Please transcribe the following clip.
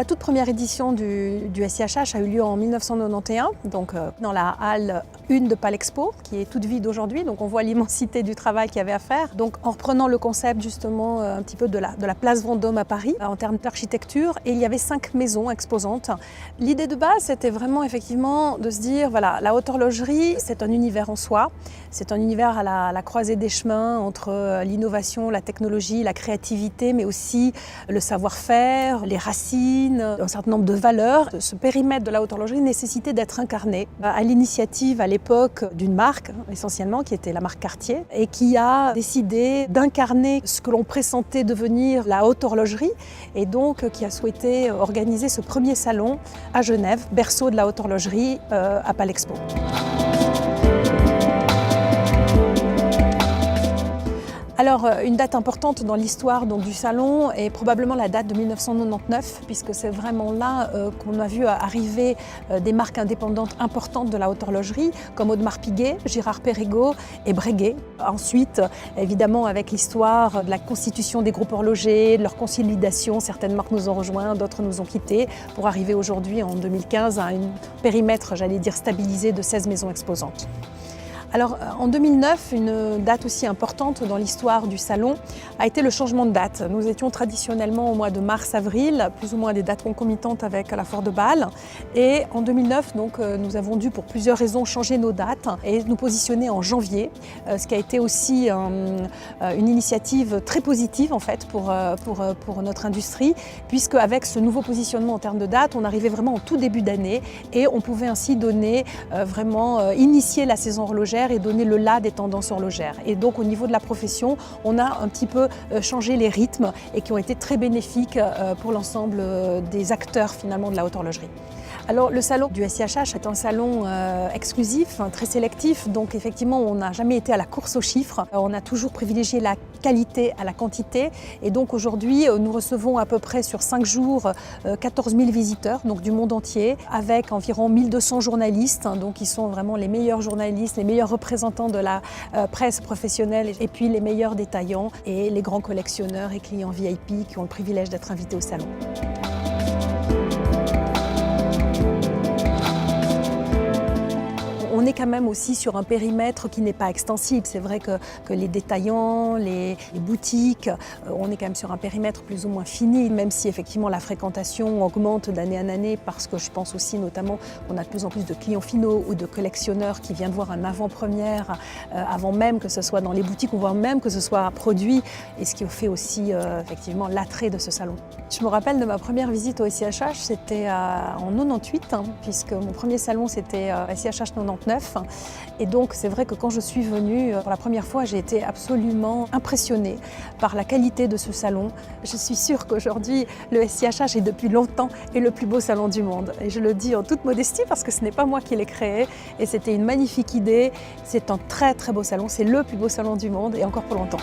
La toute première édition du SIHH a eu lieu en 1991, donc dans la halle 1 de Palexpo, qui est toute vide aujourd'hui, donc on voit l'immensité du travail qu'il y avait à faire. Donc en reprenant le concept justement un petit peu de la place Vendôme à Paris, en termes d'architecture, et il y avait 5 maisons exposantes. L'idée de base, c'était vraiment effectivement de se dire, voilà, la haute horlogerie, c'est un univers en soi, c'est un univers à la croisée des chemins entre l'innovation, la technologie, la créativité, mais aussi le savoir-faire, les racines, un certain nombre de valeurs. Ce périmètre de la haute horlogerie nécessitait d'être incarné à l'initiative à l'époque d'une marque essentiellement qui était la marque Cartier et qui a décidé d'incarner ce que l'on pressentait devenir la haute horlogerie et donc qui a souhaité organiser ce premier salon à Genève, berceau de la haute horlogerie à Palexpo. Alors, une date importante dans l'histoire du salon est probablement la date de 1999, puisque c'est vraiment là qu'on a vu arriver des marques indépendantes importantes de la haute horlogerie, comme Audemars Piguet, Girard-Perregaux et Breguet. Ensuite, évidemment, avec l'histoire de la constitution des groupes horlogers, de leur consolidation, certaines marques nous ont rejoints, d'autres nous ont quittés, pour arriver aujourd'hui, en 2015, à un périmètre, j'allais dire, stabilisé de 16 maisons exposantes. Alors en 2009, une date aussi importante dans l'histoire du salon a été le changement de date. Nous étions traditionnellement au mois de mars-avril, plus ou moins des dates concomitantes avec la Foire de Bâle. Et en 2009, donc, nous avons dû pour plusieurs raisons changer nos dates et nous positionner en janvier, ce qui a été aussi une initiative très positive en fait pour notre industrie, puisque avec ce nouveau positionnement en termes de date, on arrivait vraiment en tout début d'année et on pouvait ainsi donner initier la saison horlogère et donner le là des tendances horlogères. Et donc au niveau de la profession, on a un petit peu changé les rythmes et qui ont été très bénéfiques pour l'ensemble des acteurs finalement de la haute horlogerie. Alors le salon du SIHH est un salon exclusif, très sélectif, donc effectivement on n'a jamais été à la course aux chiffres, on a toujours privilégié la qualité à la quantité et donc aujourd'hui nous recevons à peu près sur 5 jours 14 000 visiteurs donc du monde entier avec environ 1200 journalistes donc qui sont vraiment les meilleurs journalistes, les meilleurs représentants de la presse professionnelle et puis les meilleurs détaillants et les grands collectionneurs et clients VIP qui ont le privilège d'être invités au salon. On est quand même aussi sur un périmètre qui n'est pas extensible. C'est vrai que les détaillants, les boutiques, on est quand même sur un périmètre plus ou moins fini, même si effectivement la fréquentation augmente d'année en année parce que je pense aussi notamment qu'on a de plus en plus de clients finaux ou de collectionneurs qui viennent voir un avant-première avant même que ce soit dans les boutiques ou voire même que ce soit produit et ce qui fait aussi effectivement l'attrait de ce salon. Je me rappelle de ma première visite au SIHH, c'était en 98, puisque mon premier salon c'était SIHH 99. Et donc c'est vrai que quand je suis venue pour la première fois, j'ai été absolument impressionnée par la qualité de ce salon. Je suis sûre qu'aujourd'hui, le SIHH est depuis longtemps le plus beau salon du monde. Et je le dis en toute modestie parce que ce n'est pas moi qui l'ai créé et c'était une magnifique idée. C'est un très très beau salon, c'est le plus beau salon du monde et encore pour longtemps.